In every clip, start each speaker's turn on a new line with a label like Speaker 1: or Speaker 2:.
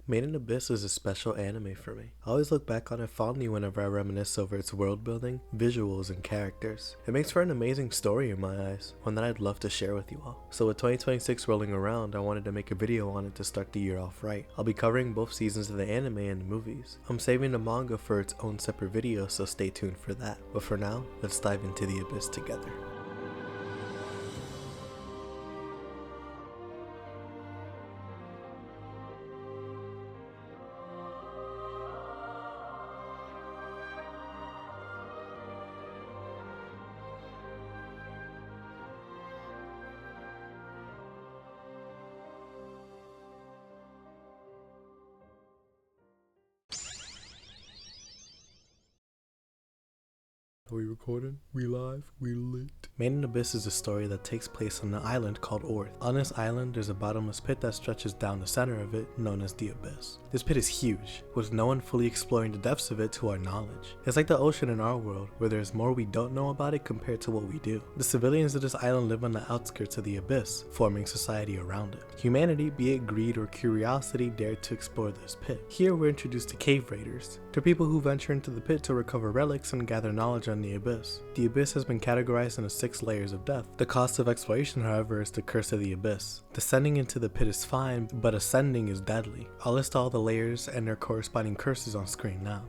Speaker 1: Made in Abyss is a special anime for me. I always look back on it fondly whenever I reminisce over its world building, visuals, and characters. It makes for an amazing story in my eyes, one that I'd love to share with you all. So with 2026 rolling around, I wanted to make a video on it to start the year off right. I'll be covering both seasons of the anime and the movies. I'm saving the manga for its own separate video, so stay tuned for that. But for now, let's dive into the Abyss together. Are we recording? We live? We lit? Made in Abyss is a story that takes place on an island called Orth. On this island, there's a bottomless pit that stretches down the center of it, known as the Abyss. This pit is huge, with no one fully exploring the depths of it to our knowledge. It's like the ocean in our world, where there's more we don't know about it compared to what we do. The civilians of this island live on the outskirts of the Abyss, forming society around it. Humanity, be it greed or curiosity, dared to explore this pit. Here we're introduced to cave raiders. They're people who venture into the pit to recover relics and gather knowledge on the Abyss. The Abyss has been categorized into 6 layers of death. The cost of exploration, however, is the curse of the Abyss. Descending into the pit is fine, but ascending is deadly. I'll list all the layers and their corresponding curses on screen now.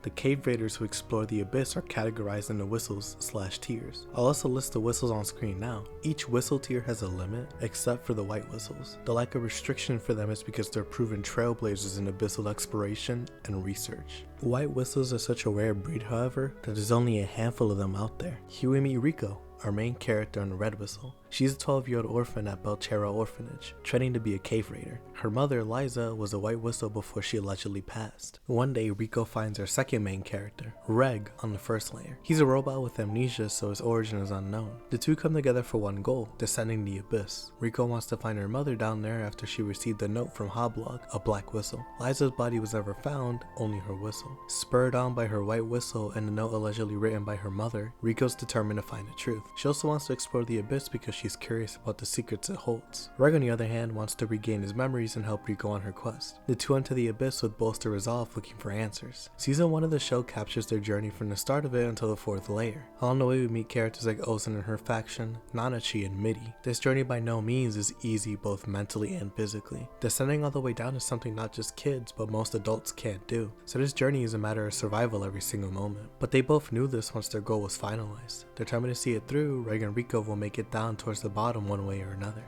Speaker 1: The cave raiders who explore the Abyss are categorized into whistles/tiers. I'll also list the whistles on screen now. Each whistle tier has a limit, except for the white whistles. The lack of restriction for them is because they're proven trailblazers in abyssal exploration and research. White whistles are such a rare breed, however, that there's only a handful of them out there. Here we meet Rico, our main character on the red whistle. She's a 12-year-old orphan at Belchera Orphanage, training to be a cave raider. Her mother, Liza, was a white whistle before she allegedly passed. One day, Rico finds our second main character, Reg, on the first layer. He's a robot with amnesia, so his origin is unknown. The two come together for one goal, descending the Abyss. Rico wants to find her mother down there after she received a note from Hoblog, a black whistle. Liza's body was never found, only her whistle. Spurred on by her white whistle and the note allegedly written by her mother, Rico's determined to find the truth. She also wants to explore the Abyss because she's curious about the secrets it holds. Reg, on the other hand, wants to regain his memories and help Rico on her quest. The two enter the Abyss with bolster resolve, looking for answers. Season 1 of the show captures their journey from the start of it until the 4th layer. Along the way we meet characters like Ozen and her faction, Nanachi and Midi. This journey by no means is easy both mentally and physically. Descending all the way down is something not just kids but most adults can't do, so this journey is a matter of survival every single moment. But they both knew this once their goal was finalized. Determined to see it through, Reg and Rico will make it down towards the bottom one way or another.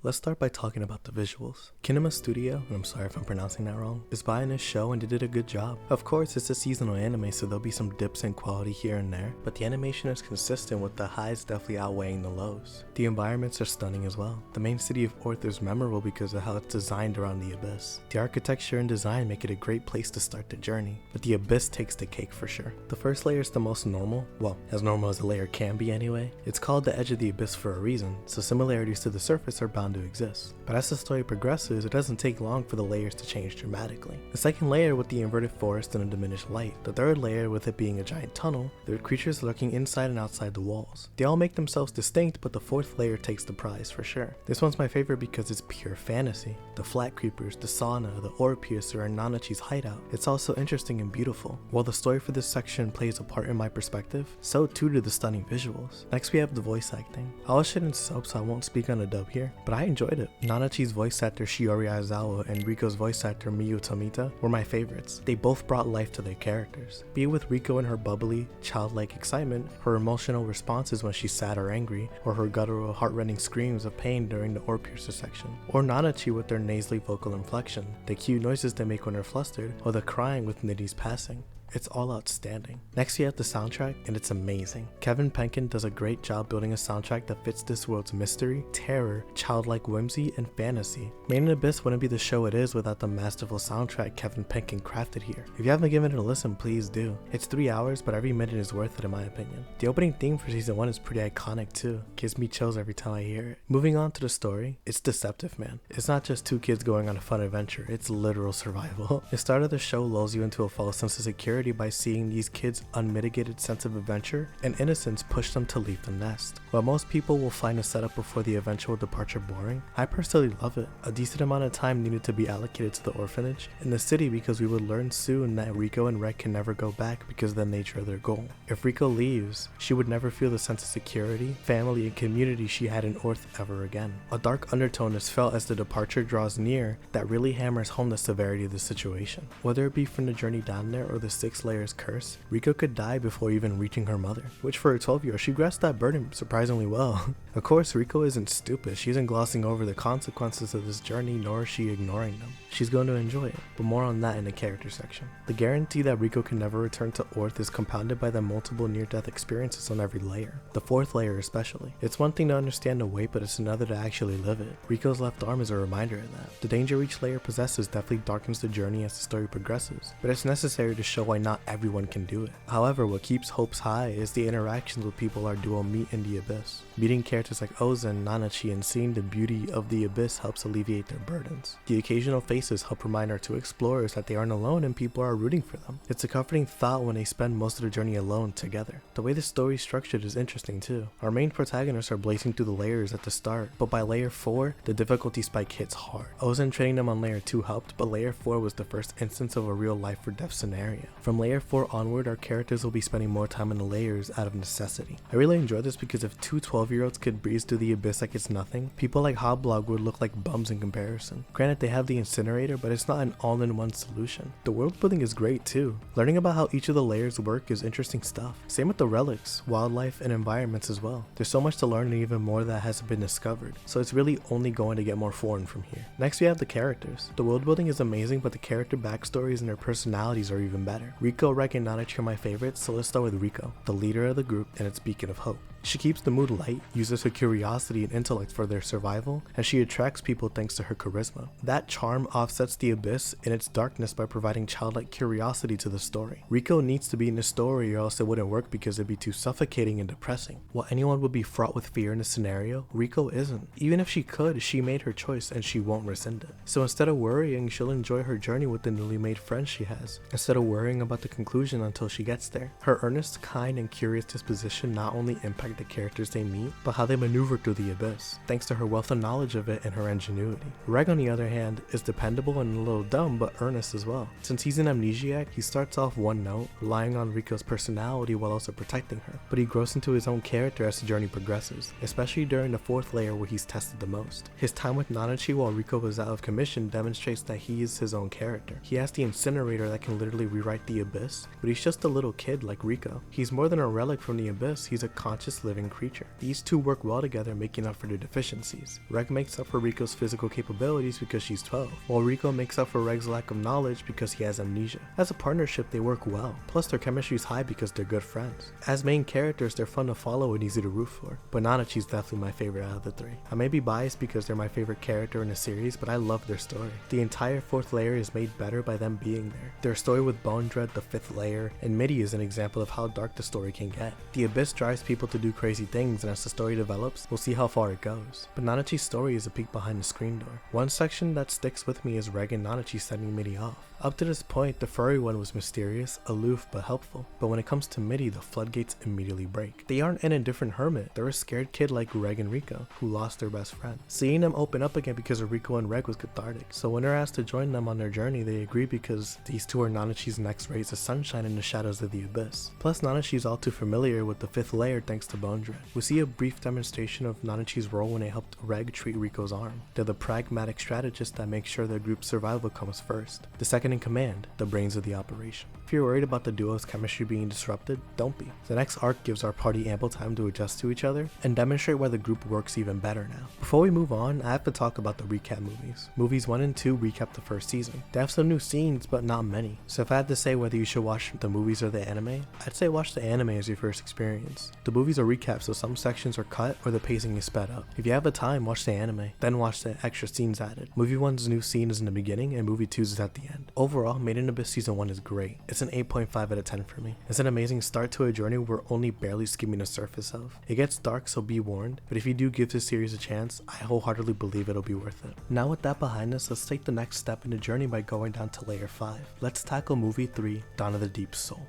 Speaker 1: Let's start by talking about the visuals. Kinema Studio, and I'm sorry if I'm pronouncing that wrong, is buying this show and they did a good job. Of course, it's a seasonal anime, so there'll be some dips in quality here and there, but the animation is consistent with the highs definitely outweighing the lows. The environments are stunning as well. The main city of Orth is memorable because of how it's designed around the Abyss. The architecture and design make it a great place to start the journey, but the Abyss takes the cake for sure. The first layer is the most normal, well, as normal as a layer can be anyway. It's called the edge of the Abyss for a reason, so similarities to the surface are bound to exist. But as the story progresses, it doesn't take long for the layers to change dramatically. The second layer with the inverted forest and a diminished light. The third layer with it being a giant tunnel, there are creatures lurking inside and outside the walls. They all make themselves distinct, but the 4th layer takes the prize for sure. This one's my favorite because it's pure fantasy. The flat creepers, the sauna, the ore piercer, and Nanachi's hideout. It's also interesting and beautiful. While the story for this section plays a part in my perspective, so too do the stunning visuals. Next we have the voice acting. I was shit in sub, so I won't speak on the dub here, but I enjoyed it. Nanachi's voice actor Shiori Aizawa and Riko's voice actor Miyu Tomita were my favorites. They both brought life to their characters. Be it with Riko and her bubbly, childlike excitement, her emotional responses when she's sad or angry, or her guttural, heartrending screams of pain during the ore piercer section, or Nanachi with their nasally vocal inflection, the cute noises they make when they're flustered, or the crying with Nidi's passing. It's all outstanding. Next you have the soundtrack, and it's amazing. Kevin Penkin does a great job building a soundtrack that fits this world's mystery, terror, childlike whimsy, and fantasy. Made in Abyss wouldn't be the show it is without the masterful soundtrack Kevin Penkin crafted here. If you haven't given it a listen, please do. It's 3 hours, but every minute is worth it in my opinion. The opening theme for season 1 is pretty iconic too. Gives me chills every time I hear it. Moving on to the story, it's deceptive, man. It's not just two kids going on a fun adventure, it's literal survival. The start of the show lulls you into a false sense of security by seeing these kids' unmitigated sense of adventure and innocence push them to leave the nest. While most people will find the setup before the eventual departure boring, I personally love it. A decent amount of time needed to be allocated to the orphanage in the city because we would learn soon that Rico and Reg can never go back because of the nature of their goal. If Rico leaves, she would never feel the sense of security, family, and community she had in Orth ever again. A dark undertone is felt as the departure draws near that really hammers home the severity of the situation. Whether it be from the journey down there or the 6 layers curse, Rico could die before even reaching her mother, which for a 12-year-old, she grasped that burden surprisingly well. Of course, Rico isn't stupid. She isn't glossing over the consequences of this journey, nor is she ignoring them. She's going to enjoy it, but more on that in the character section. The guarantee that Rico can never return to Orth is compounded by the multiple near-death experiences on every layer, the 4th layer especially. It's one thing to understand the weight, but it's another to actually live it. Rico's left arm is a reminder of that. The danger each layer possesses definitely darkens the journey as the story progresses, but it's necessary to show why not everyone can do it. However, what keeps hopes high is the interactions with people our duo meet in the Abyss. Meeting characters like Ozen, Nanachi, and seeing the beauty of the Abyss helps alleviate their burdens. The occasional faces help remind our 2 explorers that they aren't alone and people are rooting for them. It's a comforting thought when they spend most of the journey alone together. The way the story is structured is interesting too. Our main protagonists are blazing through the layers at the start, but by layer 4, the difficulty spike hits hard. Ozen training them on layer 2 helped, but layer 4 was the first instance of a real life or death scenario. From layer 4 onward, our characters will be spending more time in the layers out of necessity. I really enjoy this because if 2 12-year-olds could breeze through the Abyss like it's nothing, people like Hoblog would look like bums in comparison. Granted, they have the incinerator, but it's not an all-in-one solution. The world building is great too. Learning about how each of the layers work is interesting stuff. Same with the relics, wildlife, and environments as well. There's so much to learn and even more that hasn't been discovered, so it's really only going to get more foreign from here. Next we have the characters. The world building is amazing, but the character backstories and their personalities are even better. Rico, Reg, and Nanachi are my favorites, so let's start with Rico, the leader of the group and its beacon of hope. She keeps the mood light, uses her curiosity and intellect for their survival, and she attracts people thanks to her charisma. That charm offsets the Abyss in its darkness by providing childlike curiosity to the story. Rico needs to be in the story or else it wouldn't work because it'd be too suffocating and depressing. While anyone would be fraught with fear in a scenario, Rico isn't. Even if she could, she made her choice and she won't rescind it. So instead of worrying, she'll enjoy her journey with the newly made friends she has, instead of worrying about the conclusion until she gets there. Her earnest, kind, and curious disposition not only impacts the characters they meet, but how they maneuver through the Abyss, thanks to her wealth of knowledge of it and her ingenuity. Reg, on the other hand, is dependable and a little dumb, but earnest as well. Since he's an amnesiac, he starts off one note, relying on Rico's personality while also protecting her, but he grows into his own character as the journey progresses, especially during the 4th layer where he's tested the most. His time with Nanachi while Rico was out of commission demonstrates that he is his own character. He has the incinerator that can literally rewrite the Abyss, but he's just a little kid like Rico. He's more than a relic from the Abyss, he's a conscious living creature. These two work well together, making up for their deficiencies. Reg makes up for Rico's physical capabilities because she's 12, while Rico makes up for Reg's lack of knowledge because he has amnesia. As a partnership, they work well, plus their chemistry is high because they're good friends. As main characters, they're fun to follow and easy to root for, but Nanachi's definitely my favorite out of the 3. I may be biased because they're my favorite character in the series, but I love their story. The entire 4th layer is made better by them being there. Their story with Bone Dread, the 5th layer, and Midi is an example of how dark the story can get. The Abyss drives people to do crazy things, and as the story develops, we'll see how far it goes. But Nanachi's story is a peek behind the screen door. One section that sticks with me is Reg and Nanachi sending Midi off. Up to this point, the furry one was mysterious, aloof, but helpful. But when it comes to Midi, the floodgates immediately break. They aren't an indifferent hermit, they're a scared kid like Reg and Rico, who lost their best friend. Seeing them open up again because of Rico and Reg was cathartic, so when they're asked to join them on their journey, they agree because these two are Nanachi's next rays of sunshine in the shadows of the Abyss. Plus, Nanachi's all too familiar with the 5th layer thanks to Bone Dread. We see a brief demonstration of Nanachi's role when they helped Reg treat Rico's arm. They're the pragmatic strategist that makes sure their group's survival comes first. The second in command, the brains of the operation. If you're worried about the duo's chemistry being disrupted, don't be. The next arc gives our party ample time to adjust to each other and demonstrate why the group works even better now. Before we move on, I have to talk about the recap movies. Movies 1 and 2 recap the first season. They have some new scenes, but not many. So if I had to say whether you should watch the movies or the anime, I'd say watch the anime as your first experience. The movies are recaps, so some sections are cut or the pacing is sped up. If you have the time, watch the anime, then watch the extra scenes added. Movie 1's new scene is in the beginning and movie 2's is at the end. Overall, Made in Abyss season 1 is great. It's an 8.5 out of 10 for me. It's an amazing start to a journey we're only barely skimming the surface of. It gets dark, so be warned, but if you do give this series a chance, I wholeheartedly believe it'll be worth it. Now with that behind us, let's take the next step in the journey by going down to layer 5. Let's tackle movie 3, Dawn of the Deep Soul.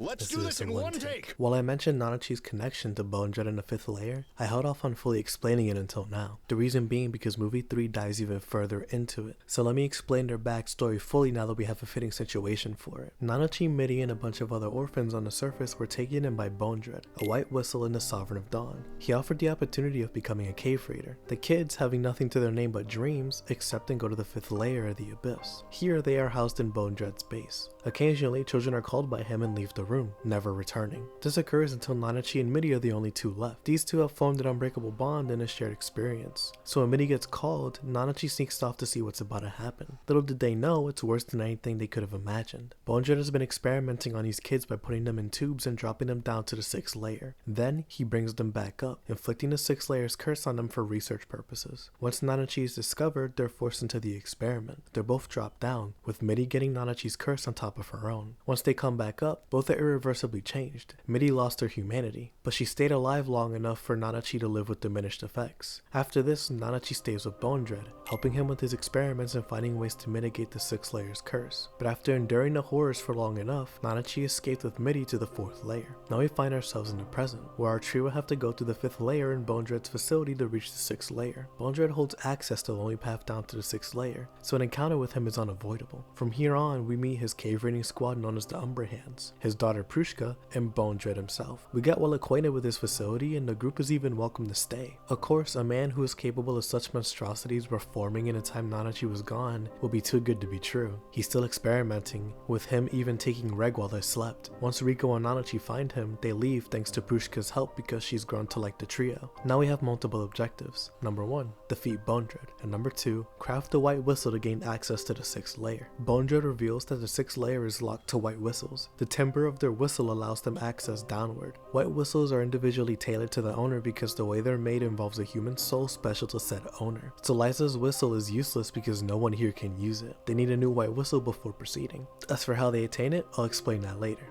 Speaker 2: Let's do this in one take!
Speaker 1: While I mentioned Nanachi's connection to Bone Dread in the 5th layer, I held off on fully explaining it until now. The reason being because movie 3 dives even further into it. So let me explain their backstory fully now that we have a fitting situation for it. Nanachi, Midi, and a bunch of other orphans on the surface were taken in by Bone Dread, a white whistle and the Sovereign of Dawn. He offered the opportunity of becoming a cave raider. The kids, having nothing to their name but dreams, accept and go to the 5th layer of the Abyss. Here they are housed in Bone Dread's base. Occasionally, children are called by him and leave the room, never returning. This occurs until Nanachi and Midi are the only two left. These two have formed an unbreakable bond and a shared experience. So when Midi gets called, Nanachi sneaks off to see what's about to happen. Little did they know, it's worse than anything they could have imagined. Bone Dread has been experimenting on these kids by putting them in tubes and dropping them down to the 6th layer. Then, he brings them back up, inflicting the 6th layer's curse on them for research purposes. Once Nanachi is discovered, they're forced into the experiment. They're both dropped down, with Midi getting Nanachi's curse on top of her own. Once they come back up, both are irreversibly changed. Midi lost her humanity, but she stayed alive long enough for Nanachi to live with diminished effects. After this, Nanachi stays with Bone Dread, helping him with his experiments and finding ways to mitigate the 6th layer's curse. But after enduring the horrors for long enough, Nanachi escaped with Midi to the 4th layer. Now we find ourselves in the present, where our trio have to go through the 5th layer in Bone Dread's facility to reach the 6th layer. Bone Dread holds access to the only path down to the 6th layer, so an encounter with him is unavoidable. From here on, we meet his cave raiding squad known as the Umbra Hands, his daughter Prushka, and Bone Dread himself. We get well acquainted with his facility and the group is even welcome to stay. Of course, a man who is capable of such monstrosities reforming in a time Nanachi was gone will be too good to be true. He's still experimenting, with him even taking Reg while they slept. Once Rico and Nanachi find him, they leave thanks to Prushka's help because she's grown to like the trio. Now we have multiple objectives. Number 1, defeat Bone Dread, and number 2, craft the white whistle to gain access to the 6th layer. Bone Dread reveals that the 6th layer is locked to white whistles. The timbre of their whistle allows them access downward. White whistles are individually tailored to the owner because the way they're made involves a human soul special to said owner. So Liza's whistle is useless because no one here can use it. They need a new white whistle before proceeding. As for how they attain it, I'll explain that later.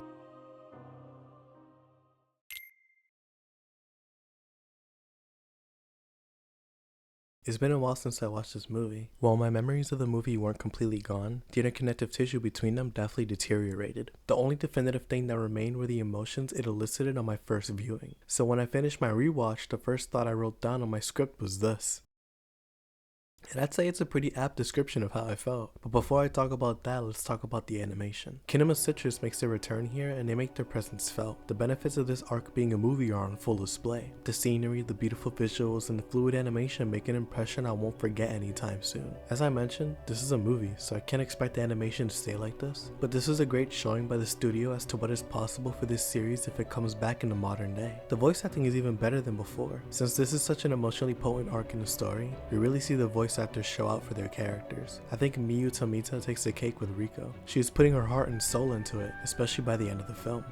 Speaker 1: It's been a while since I watched this movie. While my memories of the movie weren't completely gone, the interconnective tissue between them definitely deteriorated. The only definitive thing that remained were the emotions it elicited on my first viewing. So when I finished my rewatch, the first thought I wrote down on my script was this. And I'd say it's a pretty apt description of how I felt. But before I talk about that, let's talk about the animation. Kinema Citrus makes their return here and they make their presence felt. The benefits of this arc being a movie are on full display. The scenery, the beautiful visuals, and the fluid animation make an impression I won't forget anytime soon. As I mentioned, this is a movie, so I can't expect the animation to stay like this. But this is a great showing by the studio as to what is possible for this series if it comes back in the modern day. The voice acting is even better than before. Since this is such an emotionally potent arc in the story, we really see the voice actors show out for their characters. I think Miyu Tomita takes the cake with Rico. She is putting her heart and soul into it, especially by the end of the film.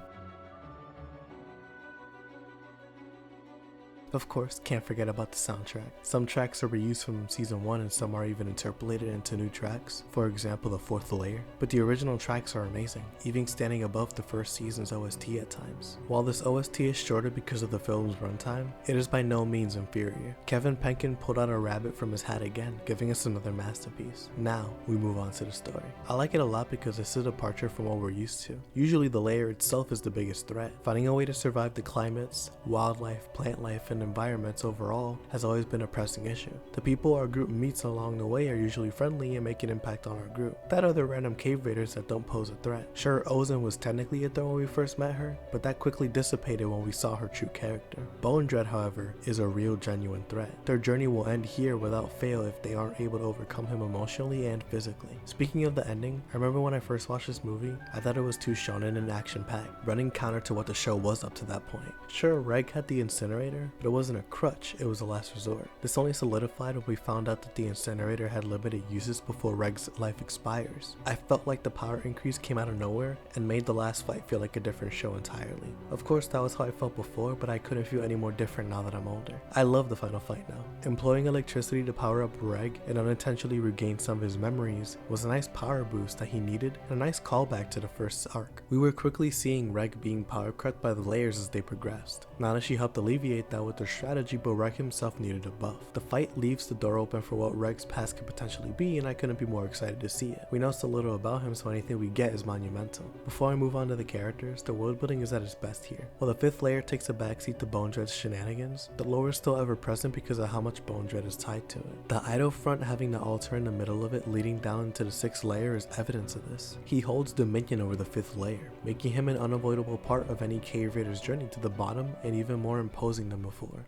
Speaker 1: Of course, can't forget about the soundtrack. Some tracks are reused from season 1 and some are even interpolated into new tracks, for example the 4th layer, but the original tracks are amazing, even standing above the first season's OST at times. While this OST is shorter because of the film's runtime, it is by no means inferior. Kevin Penkin pulled out a rabbit from his hat again, giving us another masterpiece. Now, we move on to the story. I like it a lot because it's a departure from what we're used to. Usually the layer itself is the biggest threat. Finding a way to survive the climates, wildlife, plant life, and and environments overall has always been a pressing issue. The people our group meets along the way are usually friendly and make an impact on our group. That other random cave raiders that don't pose a threat. Sure, Ozen was technically a threat when we first met her, but that quickly dissipated when we saw her true character. Bone Dread, however, is a real genuine threat. Their journey will end here without fail if they aren't able to overcome him emotionally and physically. Speaking of the ending, I remember when I first watched this movie, I thought it was too shonen and action-packed, running counter to what the show was up to that point. Sure, Reg had the incinerator, but it wasn't a crutch, it was a last resort. This only solidified when we found out that the incinerator had limited uses before Reg's life expires. I felt like the power increase came out of nowhere and made the last fight feel like a different show entirely. Of course, that was how I felt before, but I couldn't feel any more different now that I'm older. I love the final fight now. Employing electricity to power up Reg and unintentionally regain some of his memories was a nice power boost that he needed and a nice callback to the first arc. We were quickly seeing Reg being power cracked by the layers as they progressed. Nanashi helped alleviate that with their strategy, but Reg himself needed a buff. The fight leaves the door open for what Reg's past could potentially be, and I couldn't be more excited to see it. We know so little about him, so anything we get is monumental. Before I move on to the characters, the world building is at its best here. While the 5th layer takes a backseat to Bone Dread's shenanigans, the lore is still ever present because of how much Bone Dread is tied to it. The Idol front having the altar in the middle of it leading down into the 6th layer is evidence of this. He holds dominion over the 5th layer, making him an unavoidable part of any cave raider's journey to the bottom and even more imposing than before.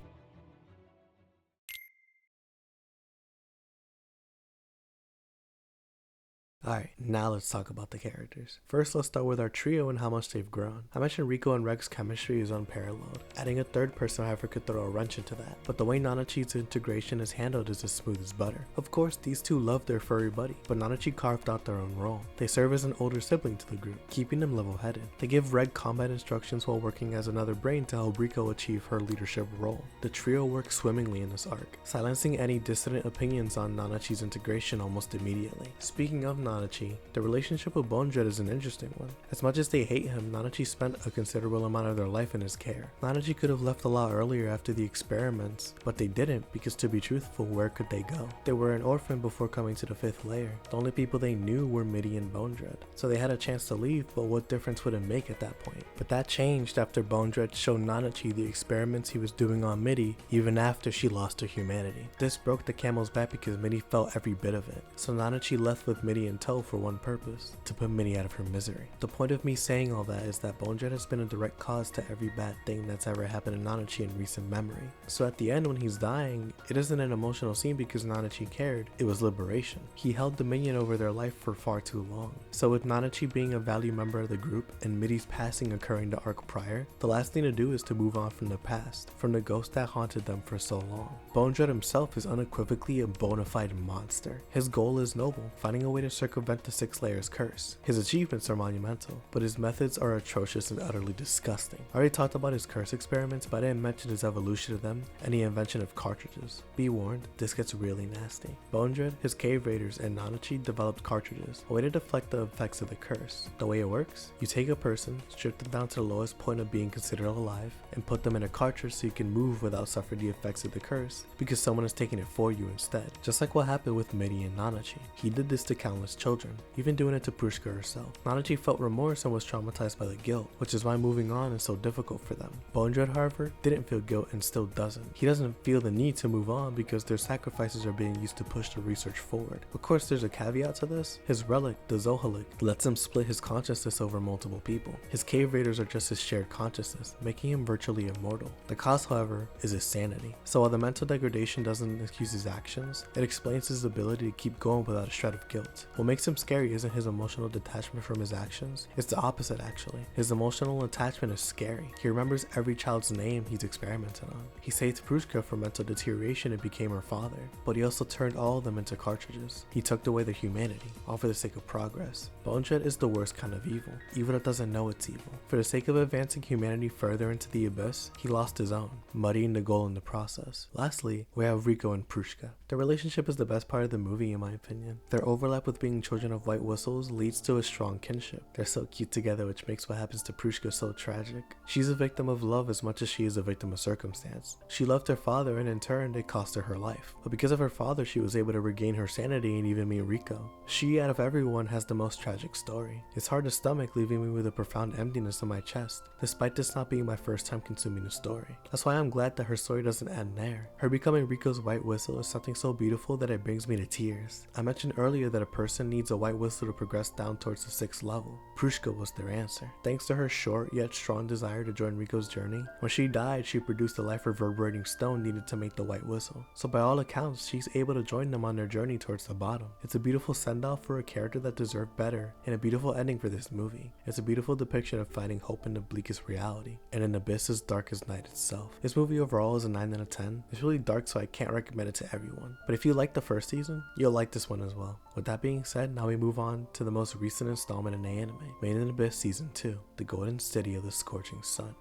Speaker 1: Alright, now let's talk about the characters. First, let's start with our trio and how much they've grown. I mentioned Rico and Reg's chemistry is unparalleled. Adding a third person, however, could throw a wrench into that, but the way Nanachi's integration is handled is as smooth as butter. Of course, these two love their furry buddy, but Nanachi carved out their own role. They serve as an older sibling to the group, keeping them level-headed. They give Reg combat instructions while working as another brain to help Rico achieve her leadership role. The trio works swimmingly in this arc, silencing any dissident opinions on Nanachi's integration almost immediately. Speaking of Nanachi, the relationship with Bone Dread is an interesting one. As much as they hate him, Nanachi spent a considerable amount of their life in his care. Nanachi could have left a lot earlier after the experiments, but they didn't because, to be truthful, where could they go? They were an orphan before coming to the 5th layer. The only people they knew were Midi and Bone Dread, so they had a chance to leave, but what difference would it make at that point? But that changed after Bone Dread showed Nanachi the experiments he was doing on Midi even after she lost her humanity. This broke the camel's back because Midi felt every bit of it, so Nanachi left with Midi in tow for one purpose: to put Minnie out of her misery. The point of me saying all that is that Bone Dread has been a direct cause to every bad thing that's ever happened to Nanachi in recent memory. So at the end when he's dying, it isn't an emotional scene because Nanachi cared, it was liberation. He held dominion over their life for far too long. So with Nanachi being a valued member of the group and Midi's passing occurring the arc prior, the last thing to do is to move on from the past, from the ghost that haunted them for so long. Bone Dread himself is unequivocally a bona fide monster. His goal is noble, finding a way to circumvent the 6 layers curse. His achievements are monumental, but his methods are atrocious and utterly disgusting. I already talked about his curse experiments, but I didn't mention his evolution of them and the invention of cartridges. Be warned, this gets really nasty. Bone Dread, his cave raiders, and Nanachi developed cartridges, a way to deflect the effects of the curse. The way it works? You take a person, strip them down to the lowest point of being considered alive, and put them in a cartridge so you can move without suffering the effects of the curse, because someone is taking it for you instead. Just like what happened with Midi and Nanachi. He did this to countless children, even doing it to Prushka herself. Nanachi felt remorse and was traumatized by the guilt, which is why moving on is so difficult for them. Bone Dread, however, didn't feel guilt and still doesn't. He doesn't feel the need to move on because their sacrifices are being used to push the research forward. Of course, there's a caveat to this. His relic, the Zohalic, lets him split his consciousness over multiple people. His cave raiders are just his shared consciousness, making him virtually immortal. The cost, however, is his sanity. So while the mental degradation doesn't excuse his actions, it explains his ability to keep going without a shred of guilt. What makes him scary isn't his emotional detachment from his actions, it's the opposite actually. His emotional attachment is scary. He remembers every child's name he's experimented on. He saved Prushka from mental deterioration and became her father, but he also turned all of them into cartridges. He took away their humanity, all for the sake of progress. Bone Dread is the worst kind of evil, evil that doesn't know it's evil. For the sake of advancing humanity further into the abyss, he lost his own, muddying the goal in the process. Lastly, we have Rico and Prushka. Their relationship is the best part of the movie in my opinion. Their overlap with being being children of white whistles leads to a strong kinship. They're so cute together, which makes what happens to Prushka so tragic. She's a victim of love as much as she is a victim of circumstance. She loved her father and in turn it cost her her life. But because of her father she was able to regain her sanity and even meet Rico. She out of everyone has the most tragic story. It's hard to stomach, leaving me with a profound emptiness in my chest, despite this not being my first time consuming the story. That's why I'm glad that her story doesn't end there. Her becoming Rico's white whistle is something so beautiful that it brings me to tears. I mentioned earlier that a person needs a white whistle to progress down towards the 6th level. Prushka was their answer. Thanks to her short yet strong desire to join Rico's journey, when she died she produced the life reverberating stone needed to make the white whistle. So by all accounts she's able to join them on their journey towards the bottom. It's a beautiful send-off for a character that deserved better, and a beautiful ending for this movie. It's a beautiful depiction of finding hope in the bleakest reality, and an abyss as dark as night itself. This movie overall is a 9 out of 10. It's really dark, so I can't recommend it to everyone. But if you like the first season, you'll like this one as well. With that being said, now we move on to the most recent installment in the anime, Made in Abyss Season 2, The Golden City of the Scorching Sun.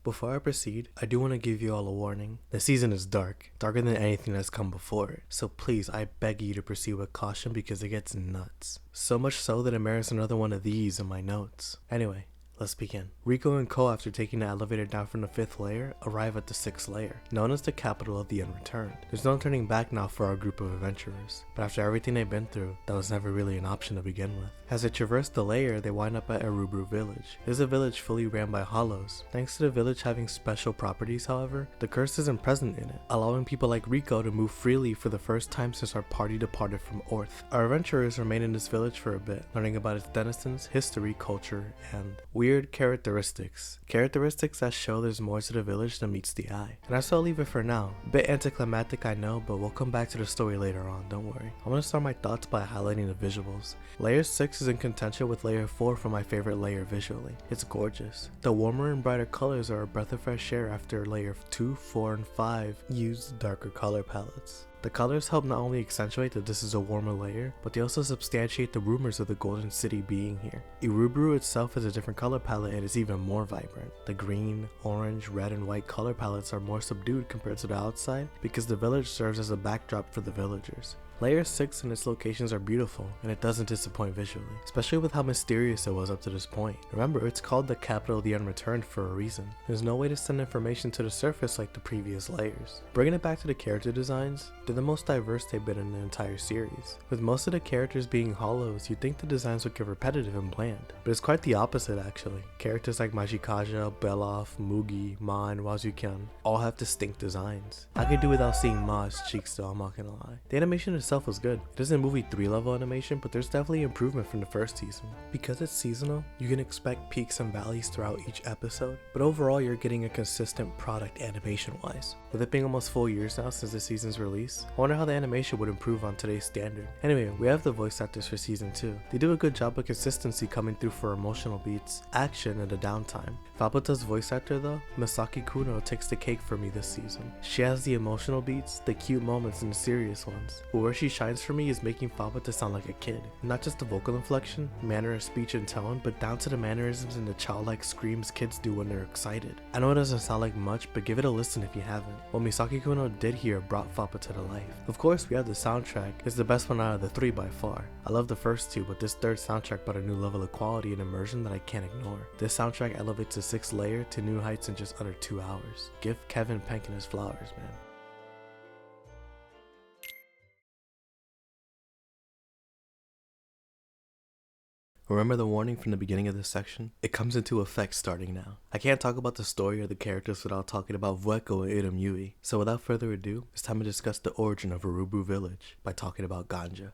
Speaker 1: Before I proceed, I do want to give you all a warning. The season is dark, darker than anything that's come before it, so please I beg you to proceed with caution because it gets nuts. So much so that it merits another one of these in my notes. Anyway, let's begin. Rico and Ko, after taking the elevator down from the 5th layer, arrive at the 6th layer, known as the capital of the Unreturned. There's no turning back now for our group of adventurers, but after everything they've been through, that was never really an option to begin with. As they traverse the layer, they wind up at Erubru Village. It is a village fully ran by hollows. Thanks to the village having special properties, however, the curse isn't present in it, allowing people like Rico to move freely for the first time since our party departed from Orth. Our adventurers remain in this village for a bit, learning about its denizens, history, culture, and weird characteristics. Characteristics that show there's more to the village than meets the eye. And I still leave it for now. A bit anticlimactic, I know, but we'll come back to the story later on, don't worry. I'm gonna start my thoughts by highlighting the visuals. Layer 6 is in contention with layer 4 for my favorite layer visually. It's gorgeous. The warmer and brighter colors are a breath of fresh air after layer 2, 4, and 5 used darker color palettes. The colors help not only accentuate that this is a warmer layer, but they also substantiate the rumors of the Golden City being here. Erubru itself has a different color palette and is even more vibrant. The green, orange, red, and white color palettes are more subdued compared to the outside because the village serves as a backdrop for the villagers. Layer 6 and its locations are beautiful, and it doesn't disappoint visually, especially with how mysterious it was up to this point. Remember, it's called the capital of the Unreturned for a reason. There's no way to send information to the surface like the previous layers. Bringing it back to the character designs, they're the most diverse they've been in the entire series. With most of the characters being hollows, you'd think the designs would get repetitive and bland, but it's quite the opposite actually. Characters like Majikaja, Beloff, Mugi, Ma, and Wazukyan all have distinct designs. I could do without seeing Ma's cheeks though, I'm not gonna lie. The animation is was good. It isn't movie 3 level animation, but there's definitely improvement from the first season. Because it's seasonal, you can expect peaks and valleys throughout each episode, but overall you're getting a consistent product animation wise. With it being almost 4 years now since the season's release, I wonder how the animation would improve on today's standard. Anyway, we have the voice actors for season 2. They do a good job of consistency coming through for emotional beats, action, and the downtime. Fabuta's voice actor though, Misaki Kuno, takes the cake for me this season. She has the emotional beats, the cute moments, and the serious ones, but where she shines for me is making Fabuta sound like a kid. Not just the vocal inflection, manner of speech and tone, but down to the mannerisms and the childlike screams kids do when they're excited. I know it doesn't sound like much, but give it a listen if you haven't. What Misaki Kuno did here brought Fabuta to life. Of course, we have the soundtrack. It's the best one out of the 3 by far. I love the first 2, but this third soundtrack brought a new level of quality and immersion that I can't ignore. This soundtrack elevates the 6th layer to new heights in just under 2 hours. Give Kevin Penkin his flowers, man. Remember the warning from the beginning of this section? It comes into effect starting now. I can't talk about the story or the characters without talking about Vueko and Iram Yui, so without further ado, it's time to discuss the origin of Erubru Village by talking about Ganja.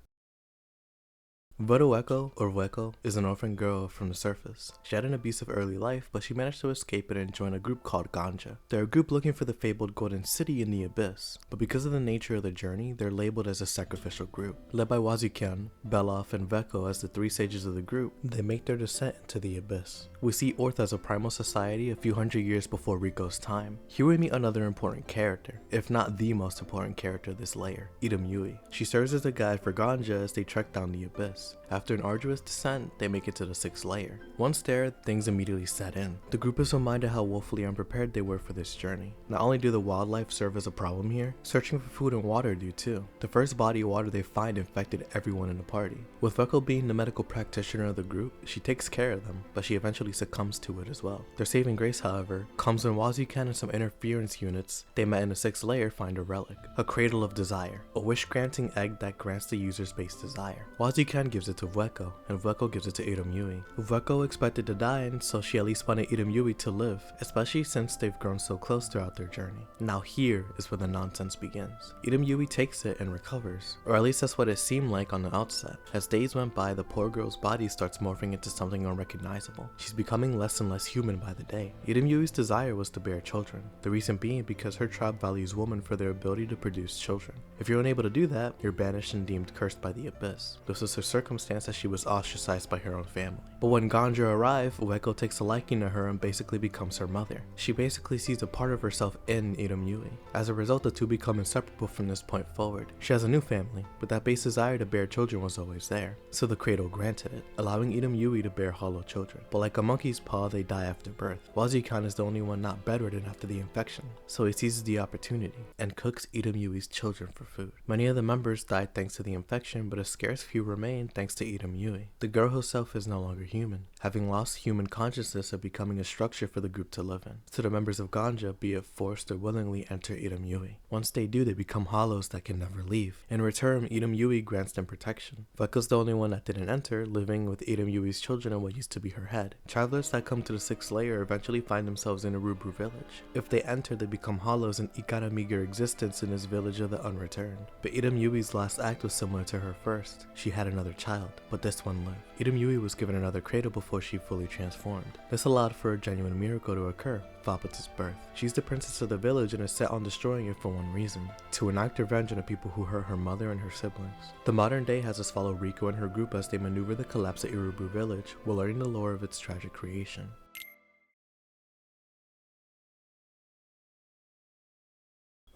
Speaker 1: Vueko, or Vueko, is an orphan girl from the surface. She had an abusive early life, but she managed to escape it and join a group called Ganja. They're a group looking for the fabled Golden City in the Abyss, but because of the nature of the journey, they're labeled as a sacrificial group. Led by Wazukyan, Beloff, and Vueko as the 3 sages of the group, they make their descent into the Abyss. We see Orth as a primal society a few hundred years before Rico's time. Here we meet another important character, if not the most important character of this layer, Iram Yui. She serves as a guide for Ganja as they trek down the Abyss. abyss. After an arduous descent, they make it to the 6th layer. Once there, things immediately set in. The group is reminded how woefully unprepared they were for this journey. Not only do the wildlife serve as a problem here, searching for food and water do too. The first body of water they find infected everyone in the party. With Weko being the medical practitioner of the group, she takes care of them, but she eventually succumbs to it as well. Their saving grace, however, comes when Wazukan and some interference units they met in the 6th layer find a relic, a cradle of desire, a wish-granting egg that grants the user's base desire. Wazukan gives it to Weko, and Weko gives it to Irumyui. Weko expected to die, and so she at least wanted Irumyui to live, especially since they've grown so close throughout their journey. Now here is where the nonsense begins. Irumyui takes it and recovers, or at least that's what it seemed like on the outset. As days went by, the poor girl's body starts morphing into something unrecognizable. She's becoming less and less human by the day. Irumyui's desire was to bear children, the reason being because her tribe values women for their ability to produce children. If you're unable to do that, you're banished and deemed cursed by the abyss. This was her circumstance as she was ostracized by her own family. But when Ganja arrived, Weko takes a liking to her and basically becomes her mother. She basically sees a part of herself in Irumyui. As a result, the two become inseparable from this point forward. She has a new family, but that base desire to bear children was always there, so the cradle granted it, allowing Irumyui to bear hollow children. But like a monkey's paw, they die after birth. Wazukan is the only one not bedridden after the infection, so he seizes the opportunity and cooks Irumyui's children for food. Many of the members died thanks to the infection, but a scarce few remain thanks to Irumyui. The girl herself is no longer human, having lost human consciousness and becoming a structure for the group to live in. So the members of Ganja, be it forced or willingly, enter Irumyui. Once they do, they become hollows that can never leave. In return, Irumyui grants them protection. Weko's the only one that didn't enter, living with Irumyui's children in what used to be her head. Travelers that come to the 6th layer eventually find themselves in a Urubru village. If they enter, they become hollows and eke out a meager existence in this village of the unreturned. But Irumyui's last act was similar to her first. She had another child, but this one lived. Irumyui was given another cradle before she fully transformed. This allowed for a genuine miracle to occur, Fapata's birth. She's the princess of the village and is set on destroying it for one reason: to enact revenge on the people who hurt her mother and her siblings. The modern day has us follow Riko and her group as they maneuver the collapse of Urubru village while learning the lore of its tragic creation.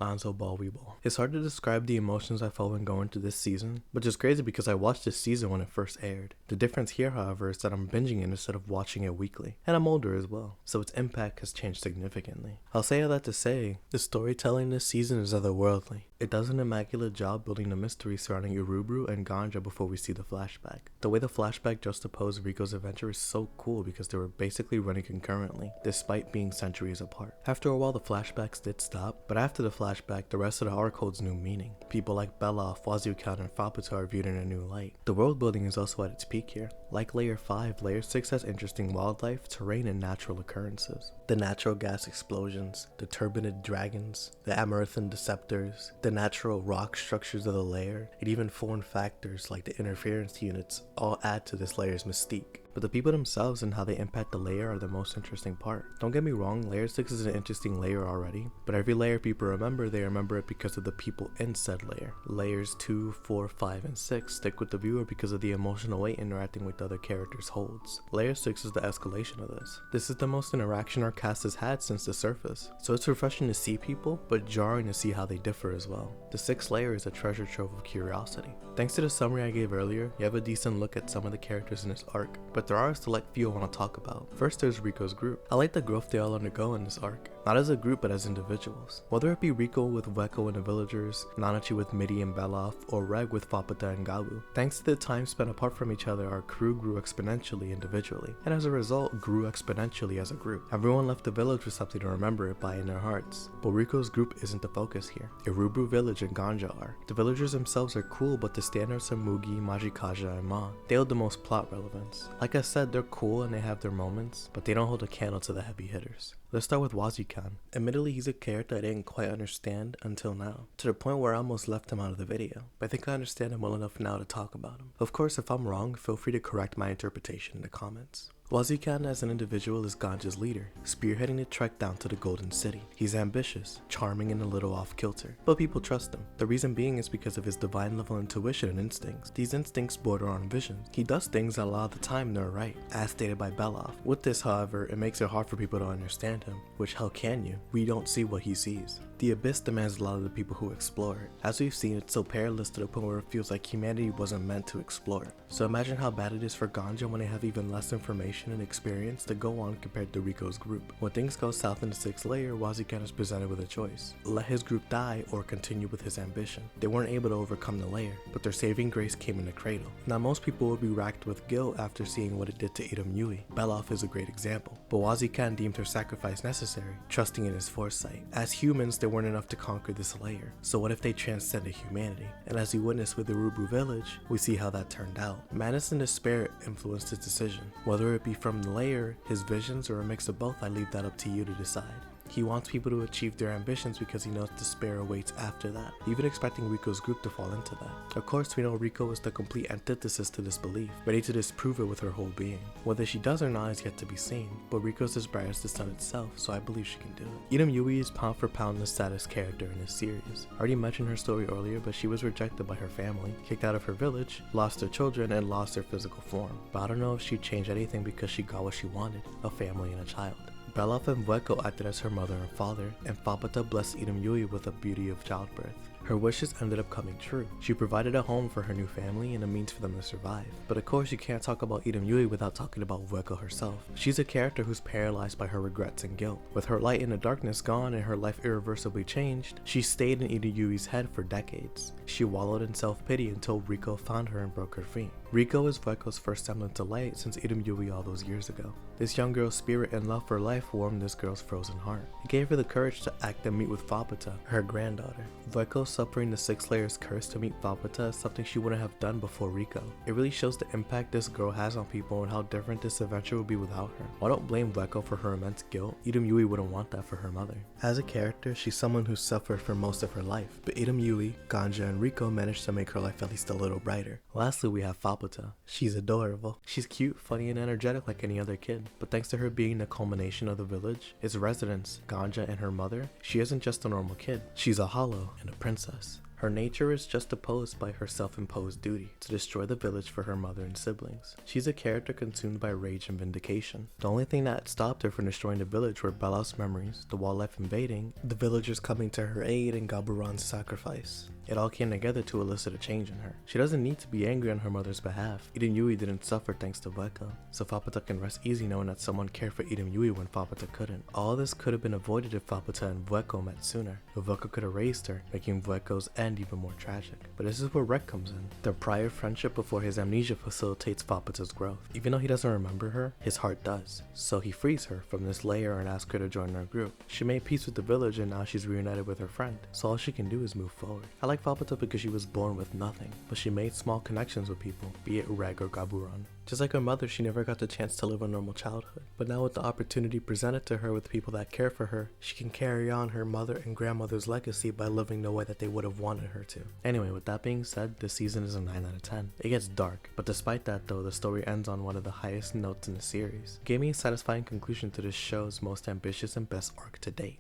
Speaker 1: Lonzo Ball Weeble. It's hard to describe the emotions I felt when going through this season, which is crazy because I watched this season when it first aired. The difference here, however, is that I'm binging it instead of watching it weekly, and I'm older as well, so its impact has changed significantly. I'll say all that to say, the storytelling this season is otherworldly. It does an immaculate job building the mystery surrounding Urubru and Ganja before we see the flashback. The way the flashback juxtaposed Riko's adventure is so cool because they were basically running concurrently, despite being centuries apart. After a while the flashbacks did stop, but after the flashback, the rest of the arc holds new meaning. People like Belloff, Wazukan, and Fapata are viewed in a new light. The world building is also at its peak here. Like Layer 5, Layer 6 has interesting wildlife, terrain, and natural occurrences. The natural gas explosions, the turbinid dragons, the Amaranthine deceptors, the natural rock structures of the layer, and even foreign factors like the interference units all add to this layer's mystique. But the people themselves and how they impact the layer are the most interesting part. Don't get me wrong, Layer 6 is an interesting layer already, but every layer people remember, they remember it because of the people in said layer. Layers 2, 4, 5, and 6 stick with the viewer because of the emotional weight interacting with other characters holds. Layer 6 is the escalation of this. This is the most interaction our cast has had since the surface, so it's refreshing to see people, but jarring to see how they differ as well. The 6th layer is a treasure trove of curiosity. Thanks to the summary I gave earlier, you have a decent look at some of the characters in this arc, but there are a select few I want to talk about. First, there's Riko's group. I like the growth they all undergo in this arc, not as a group but as individuals. Whether it be Riko with Weko and the villagers, Nanachi with Midi and Belloff, or Reg with Fapata and Gabu. Thanks to the time spent apart from each other, our crew grew exponentially individually, and as a result, grew exponentially as a group. Everyone left the village with something to remember it by in their hearts. But Riko's group isn't the focus here. Urubru village and Ganja are. The villagers themselves are cool, but the standards are Mugi, Majikaja, and Ma. They hold the most plot relevance. Like I said, they're cool and they have their moments, but they don't hold a candle to the heavy hitters. Let's start with Wazukan. Admittedly, he's a character I didn't quite understand until now, to the point where I almost left him out of the video, but I think I understand him well enough now to talk about him. Of course, if I'm wrong, feel free to correct my interpretation in the comments. Wazukan as an individual is Ganja's leader, spearheading the trek down to the Golden City. He's ambitious, charming, and a little off-kilter, but people trust him. The reason being is because of his divine level intuition and instincts. These instincts border on vision. He does things that a lot of the time they're right, as stated by Belloff. With this, however, it makes it hard for people to understand him, which how can you? We don't see what he sees. The Abyss demands a lot of the people who explore it. As we've seen, it's so perilous to the point where it feels like humanity wasn't meant to explore. So imagine how bad it is for Ganja when they have even less information and experience to go on compared to Rico's group. When things go south in the 6th layer, Wazikan is presented with a choice: let his group die or continue with his ambition. They weren't able to overcome the layer, but their saving grace came in the cradle. Now most people would be racked with guilt after seeing what it did to Idam Yui. Beloff is a great example, but Wazikan deemed her sacrifice necessary, trusting in his foresight. As humans, they weren't enough to conquer this layer, so what if they transcended humanity? And as we witnessed with the Rubu village, we see how that turned out. Madness and despair influenced his decision. Whether it be from the layer, his visions, or a mix of both, I leave that up to you to decide. He wants people to achieve their ambitions because he knows despair awaits after that, even expecting Rico's group to fall into that. Of course, we know Rico is the complete antithesis to this belief, ready to disprove it with her whole being. Whether she does or not is yet to be seen, but Rico's as bright as the sun itself, so I believe she can do it. Idam Yui is pound for pound the saddest character in this series. I already mentioned her story earlier, but she was rejected by her family, kicked out of her village, lost her children, and lost her physical form. But I don't know if she'd change anything because she got what she wanted, a family and a child. Beloff and Vueko acted as her mother and father, and Fapata blessed Idam Yui with the beauty of childbirth. Her wishes ended up coming true. She provided a home for her new family and a means for them to survive. But of course you can't talk about Idam Yui without talking about Vueko herself. She's a character who's paralyzed by her regrets and guilt. With her light in the darkness gone and her life irreversibly changed, she stayed in Idam Yui's head for decades. She wallowed in self-pity until Rico found her and broke her free. Rico is Vueko's first semblance to light since Idam Yui all those years ago. This young girl's spirit and love for life warmed this girl's frozen heart. It gave her the courage to act and meet with Fapata, her granddaughter. Vueko suffering the 6 layers curse to meet Fapata is something she wouldn't have done before Rico. It really shows the impact this girl has on people and how different this adventure would be without her. While I don't blame Vueko for her immense guilt, Idam Yui wouldn't want that for her mother. As a character, she's someone who suffered for most of her life, but Idam Yui, Ganja, and Rico managed to make her life at least a little brighter. Lastly, we have Fapata. She's adorable. She's cute, funny, and energetic like any other kid, but thanks to her being the culmination of the village, its residents, Ganja and her mother, she isn't just a normal kid. She's a hollow and a princess. Her nature is just opposed by her self-imposed duty to destroy the village for her mother and siblings. She's a character consumed by rage and vindication. The only thing that stopped her from destroying the village were Beloff's memories, the wildlife invading, the villagers coming to her aid, and Gaburan's sacrifice. It all came together to elicit a change in her. She doesn't need to be angry on her mother's behalf. Idam Yui didn't suffer thanks to Vueko, so Fapata can rest easy knowing that someone cared for Idam Yui when Fapata couldn't. All this could have been avoided if Fapata and Vueko met sooner. If Vueko could have raised her, making Vueko's end even more tragic. But this is where Rek comes in. Their prior friendship before his amnesia facilitates Fapata's growth. Even though he doesn't remember her, his heart does. So he frees her from this layer and asks her to join their group. She made peace with the village and now she's reunited with her friend. So all she can do is move forward. I like Fapata because she was born with nothing, but she made small connections with people, be it Reg or Gaburan. Just like her mother, she never got the chance to live a normal childhood. But now with the opportunity presented to her with people that care for her, she can carry on her mother and grandmother's legacy by living the way that they would have wanted her to. Anyway, with that being said, this season is a 9 out of 10. It gets dark, but despite that though, the story ends on one of the highest notes in the series. It gave me a satisfying conclusion to this show's most ambitious and best arc to date.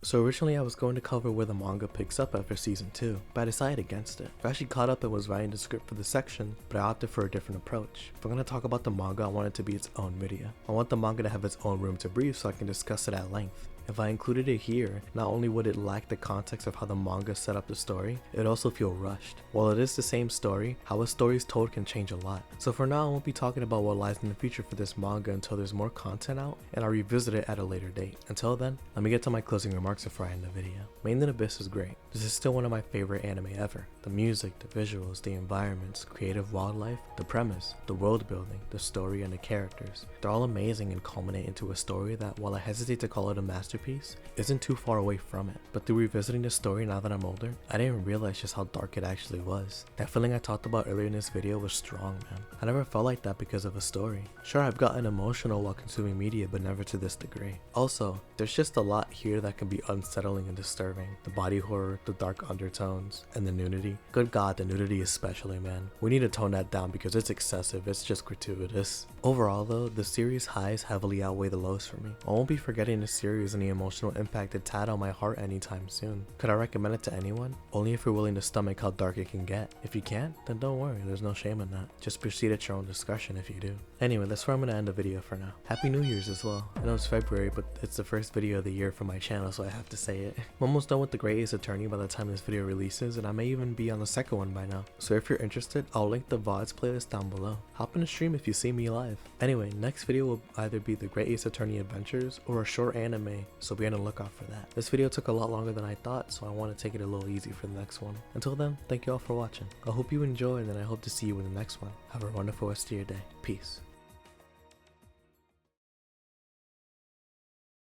Speaker 1: So originally I was going to cover where the manga picks up after season 2, but I decided against it. I actually caught up and was writing the script for the section, but I opted for a different approach. If I'm going to talk about the manga, I want it to be its own video. I want the manga to have its own room to breathe so I can discuss it at length. If I included it here, not only would it lack the context of how the manga set up the story, it would also feel rushed. While it is the same story, how a story is told can change a lot. So for now, I won't be talking about what lies in the future for this manga until there's more content out, and I'll revisit it at a later date. Until then, let me get to my closing remarks before I end the video. Made in Abyss is great. This is still one of my favorite anime ever. The music, the visuals, the environments, creative wildlife, the premise, the world building, the story, and the characters. They're all amazing and culminate into a story that, while I hesitate to call it a masterpiece, isn't too far away from it. But through revisiting the story now that I'm older, I didn't realize just how dark it actually was. That feeling I talked about earlier in this video was strong, man. I never felt like that because of a story. Sure, I've gotten emotional while consuming media, but never to this degree. Also, there's just a lot here that can be unsettling and disturbing. The body horror, the dark undertones, and the nudity. Good God, the nudity especially, man. We need to tone that down because it's excessive, it's just gratuitous. Overall though, the series highs heavily outweigh the lows for me. I won't be forgetting the series and the emotional impact it's had on my heart anytime soon. Could I recommend it to anyone? Only if you're willing to stomach how dark it can get. If you can't, then don't worry, there's no shame in that. Just proceed at your own discretion if you do. Anyway, that's where I'm gonna end the video for now. Happy New Year's as well. I know it's February, but it's the first video of the year for my channel, so I have to say it. I'm almost done with the Great Ace Attorney by the time this video releases, and I may even be on the second one by now. So if you're interested, I'll link the VODs playlist down below. Hop in the stream if you see me live. Anyway, next video will either be the Great Ace Attorney Adventures or a short anime, so be on the lookout for that. This video took a lot longer than I thought, so I want to take it a little easy for the next one. Until then, thank you all for watching. I hope you enjoyed, and I hope to see you in the next one. Have a wonderful rest of your day. Peace.